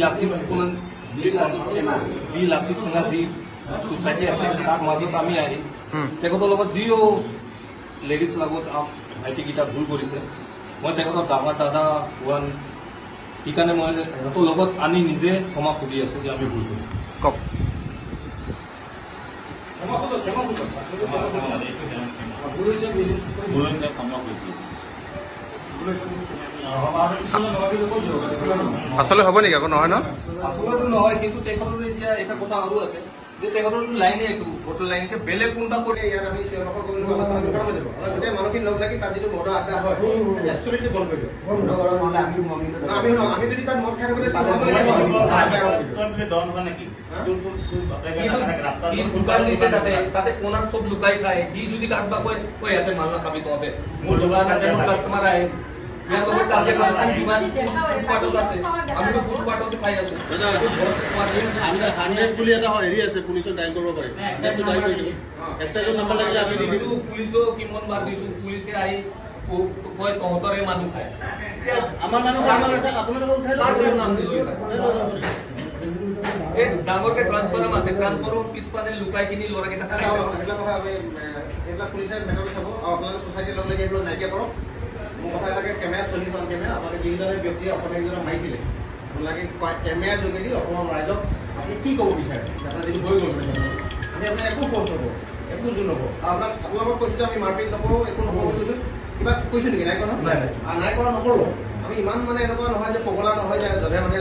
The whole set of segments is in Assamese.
লাচিত সিঙা যি ছ'চাইটি আছে তাৰ মাজত আমি আহি তেখেতৰ লগত যিও লেডিজ লগত ভাইটিকেইটা ভুল কৰিছে মই তেখেতৰ ডাঙৰ দাদা হোৱান সেইকাৰণে মই তেখেতৰ লগত আনি নিজে ক্ষমা খুজি আছোঁ যে আমি ভুল কৰিছোঁ। কওক। আচলতে হ'ব নেকি আকৌ নহয় ন? আচলতে নহয়, কিন্তু তেখেতৰ এতিয়া এটা কথা আৰু আছে যে তেখেতৰ লাইনে এইটো ভোটৰ লাইনকে বেলেগ কোনটা কৰি ইয়াত আমি সেৱা কৰিলো গোটেই মানুহখিনি লগ লাগি তাত যিটো মদৰ আড্ডা হয় এক্সুৱেলি বন্ধ কৰি দিওঁ। আমি যদি তাত মদ খাই থাকোঁতে তাতে কোনাত চব লুকাই খায়। সি যদি কাৰোবাক কয় কয় ইয়াতে মাল নাখাবি তহঁতে, মোৰ দোকান আছে, মোৰ কাষ্টমাৰ আহে, ইয়াৰ লগত আমিতো ফুটপাথতে খাই আছো। বুলি এটা হেৰি আছে, পুলিচক ডাইল কৰিব পাৰি। পুলিচক কিমান বাৰ দিছো, পুলিচে আহি কয় তহঁতৰে মানুহ খায়। আমাৰ মানুহ নাম দিলো এই ডাঙৰকে ট্ৰান্সফাৰ্ম আছে, ট্ৰান্সফাৰ্মৰ পিছপানে লুকাই কিনি ল'ৰাকেইটা এইবিলাক পুলিচে মেটাৰ চাব আৰু আপোনালোকে ছ'চাইটিৰ লগ লাগি এইবিলাক নাইকিয়া কৰক। মোৰ কথা লাগে কেমেৰা চলি থকা কেমেৰা আপোনালোকে যিজনে ব্যক্তিয়ে অসমীয়াজনক মাৰিছিলে আপোনালোকে কেমেৰাৰ যোগেদি অসমৰ ৰাইজক আপুনি কি ক'ব বিচাৰে? আপোনাৰ যিটো হৈ গ'ল আমি আপোনাৰ একো ফ'ৰ্চ নকৰোঁ, একো জোৰ নকৰোঁ। আপোনালোকক কৈছোঁ আমি মাৰপিট নকৰোঁ, একো নকৰোঁ বুলি কৈছোঁ। কিবা কৈছোঁ নেকি? নাই কৰা নাই কৰা নকৰোঁ। আমি ইমান মানে এনেকুৱা নহয় যে পগলা নহয় যে যধে মধে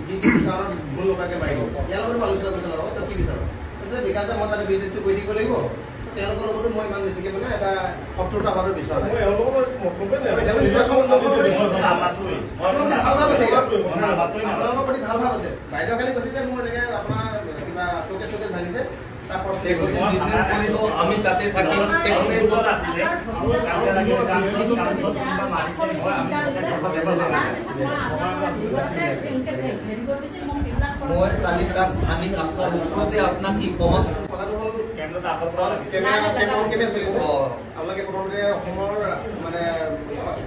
যি কাৰণত ভুল নকৰাকৈ মাৰি দিওঁ। ইয়াৰ লগতো আলোচনা কৰিছোঁ লগত তই কি বিচাৰোঁ বিকাশ মই তাতে বিজনেছটো কৰি থাকিব লাগিব। তেওঁলোকৰ লগতো মই ইমান বেছিকৈ মানে এটা শত্ৰুতা হোৱাটো বিচাৰোঁ। আপোনালোকৰ প্ৰতি ভাল ভাৱ আছে। বাইদেউ খালি কৈছে যে মোৰ এনেকৈ আপোনাৰ কিবা চকেজ চকেজ ভাঙিছে, আমি তাতে থাকিম। মই কালি তাক আনি আপোনাৰ ওচৰতে আপোনাক কি কম আপোনালোকে প্ৰথমতে অসমৰ মানে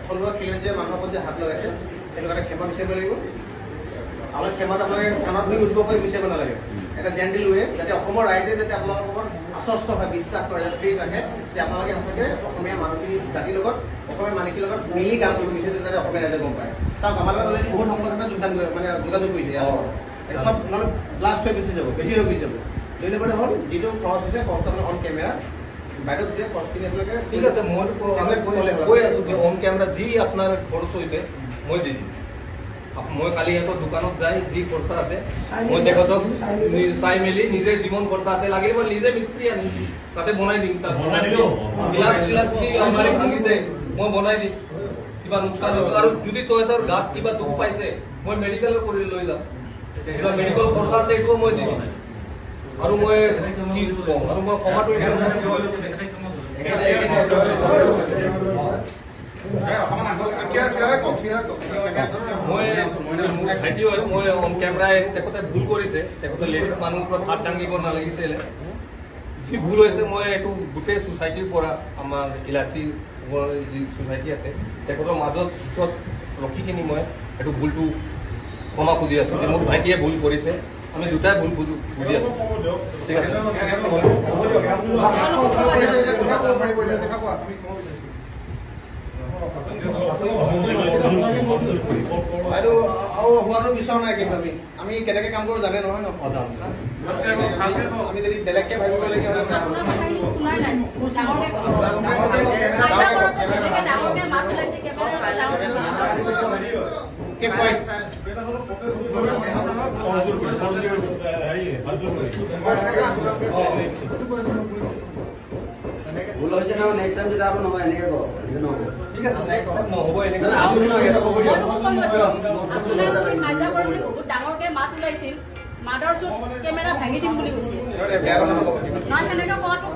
থলুৱা খিলঞ্জীয়া মানুহৰ প্ৰতি হাত লগাইছে, সেইটো কাৰণে ক্ষমা বিচাৰিব লাগিব। আপোনালোকে ক্ষমাত আপোনালোকে কাণত ধুই উদ্ভৱ কৰি বিচাৰিব নালাগে। এটা জেণ্টেল ৱে, যাতে অসমৰ ৰাইজে যাতে আপোনালোকৰ ওপৰত আশ্বস্ত হয়, বিশ্বাস কৰে, ফ্ৰী ৰাখে যে আপোনালোকে সঁচাকৈ অসমীয়া মানুহখিনি জাতিৰ লগত অসমীয়া মানুহখিনিৰ লগত মিলি কাম কৰিব বিচাৰিছে, যাতে অসমীয়া ৰাইজে গম পায়। চাওক আমাৰ লগত অলৰেডি বহুত সংগঠনে যোগাযোগ কৰিছে। চব নহ'লে ব্লাষ্ট হৈ গুচি যাব, বেছি হৈ গুচি যাব। 2 নম্বৰতে হ'ল যিটো খৰচ হৈছে খৰচটো আপোনাৰ অন কেমেৰা বাইদেউ যে খৰচখিনি আপোনালোকে ঠিক আছে। মই কৈ আছোঁ যে অন কেমেৰা যি আপোনাৰ খৰচ হৈছে মই দি দিম। মই কালি সিহঁতৰ দোকানত যাই যি খৰচা আছে মই তেখেতক চাই মেলি নিজে যিমান খৰচা আছে লাগিলে মই নিজে মিস্ত্ৰী আনি তাতে বনাই দিম। গিলাচ চিলাচ যি আমাৰ ভাঙিছে মই বনাই দিম। কিবা লোকচান হৈছে আৰু যদি তহঁতৰ গাত কিবা দুখ পাইছে মই মেডিকেল কৰি লৈ যাম। কিবা মেডিকেল খৰচা আছে এইটোও মই দি দিম। আৰু মই কি কওঁ আৰু মই ক্ষমাটো মই ভাইটি হয়। মই অন কেমেৰাই তেখেতে ভুল কৰিছে, তেখেতে লেডিজ মানুহৰ ওপৰত হাত দাঙিব নালাগিছিলে। যি ভুল হৈছে মই এইটো গোটেই ছ'চাইটিৰ পৰা আমাৰ ইলাচি যি ছ'চাইটি আছে তেখেতৰ মাজত ৰখি মই এইটো ভুলটো ক্ষমা খুজি আছোঁ যে মোৰ ভাইটিয়ে ভুল কৰিছে, আমি দুটাই ভুল বুজি আছোঁ। ঠিক আছে। বাইদেউ আৰু হোৱাটো বিচৰা নাই, কিন্তু আমি কেনেকৈ কাম কৰোঁ জানে নহয় ন। আমি যদি বেলেগকৈ ভাবিবলগীয়া হ'লে ভুল হৈছে নহয়, নেক্সট টাইম যদি আপুনি নহয় এনেকৈ কওক। ঠিক আছে, নেক্সট টাইম নহ'ব এনেকৈ। ডাঙৰকে মাত ওলাইছিল, মাদৰ চোট কেমেৰা ভাঙি দিম বুলি কৈছিল। নহয় সেনেকৈ কোৱাটো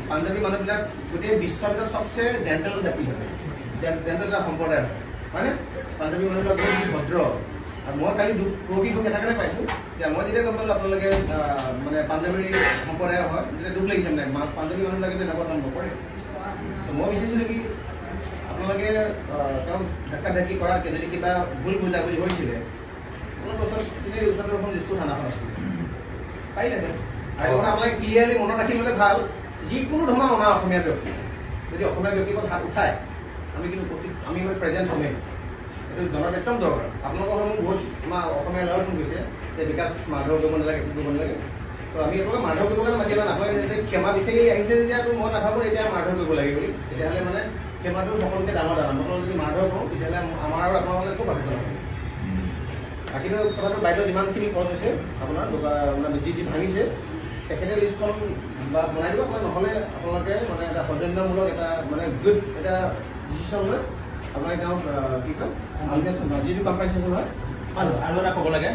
পাঞ্জাবী মানুহবিলাক গোটেই বিশ্বৰ ভিতৰত চবচে জেণ্টেল জাতি হয়, জেণ্টেল এটা সম্প্ৰদায় হয়নে? পাঞ্জাবী মানুহবিলাক বহুত ভদ্ৰ। আৰু মই কালি পৰহি দুখ এটা কাৰণে পাইছোঁ যে মই যেতিয়া গম পালোঁ আপোনালোকে মানে পাঞ্জাবী সম্প্ৰদায় হয়, তেতিয়া দুখ লাগিছে মানে পাঞ্জাবী মানুহবিলাকে এনেকুৱা কাম নকৰে। মই ধাক্কাধাক্কি কৰাত যদি কিবা ভুল বুজাবুজি হৈছিলে কোনো বছৰ ওচৰত এখন লিষ্টৰ থানাখন আছিলে পাৰিলে আৰু আপোনালোকে ক্লিয়াৰলি মনত ৰাখি ল'লে ভাল যিকোনো ধৰণৰ অনা অসমীয়া ব্যক্তি যদি অসমীয়া ব্যক্তিক হাত উঠায় আমি কিন্তু উপস্থিত আমি মানে প্ৰেজেণ্ট হ'মেই এইটো জনাত একদম দৰকাৰ আপোনালোকৰ হয় মোক বহুত আমাৰ অসমীয়া ল'ৰা ফোন কৰিছে যে বিকাশ মাৰধৰ কৰিব নালাগে কৰিব নালাগে তো আমি আপোনালোকে মাৰধৰ কৰিব কাৰণে মাতি লওঁ আপোনালোকে যেতিয়া ক্ষমা বিচাৰি আহিছে যেতিয়াতো মই নাভাবোঁ এতিয়া মাৰধৰ কৰিব লাগে বুলি তেতিয়াহ'লে মানে ক্ষমাটো সকলোকে ডাঙৰ দাম আপোনালোকে যদি মাৰধৰ কৰোঁ তেতিয়াহ'লে আমাৰ আৰু আপোনালোকে একো পাৰ্থক্য নহয় বাকীটো কথাটো বাইদেউ যিমানখিনি খৰচ হৈছে আপোনাৰ মানে যি ভাঙিছে তেখেতে লিষ্টখন বা বনাই দিব আপোনাৰ নহ'লে আপোনালোকে মানে এটা সৌজন্যমূলক এটা মানে গুড এটা ডিচিশ্যন লৈ আপোনালোকে তেওঁক কি কয় যিটো কম্পেনচেশ্যন হয় আৰু এটা ক'ব লাগে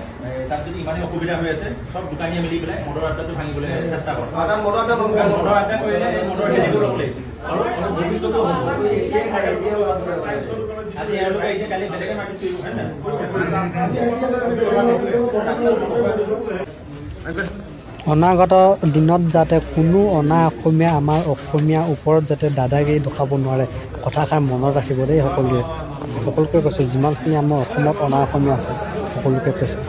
তাত যদি ইমানেই অসুবিধা হৈ আছে চব দোকানীয়ে মিলি পেলাই মদৰ আড্ডাটো ভাঙিবলৈ চেষ্টা কৰে তাত মদৰ এটা মদৰ আড্ডা কৰিলে মদৰ হেৰিটো ল'ব লাগিব আৰু ভৱিষ্যতেও হ'ব আজি এওঁলোকে আহিছে কালি বেলেগে মাটি কৰিব হয় নাই অনাগত দিনত যাতে কোনো অনা অসমীয়া আমাৰ অসমীয়াৰ ওপৰত যাতে দাদাগিৰি দেখুৱাব নোৱাৰে কথাষাৰ মনত ৰাখিব দেই সকলোকে কৈছোঁ যিমানখিনি আমাৰ অসমত অনা অসমীয়া আছে সকলোকে কৈছোঁ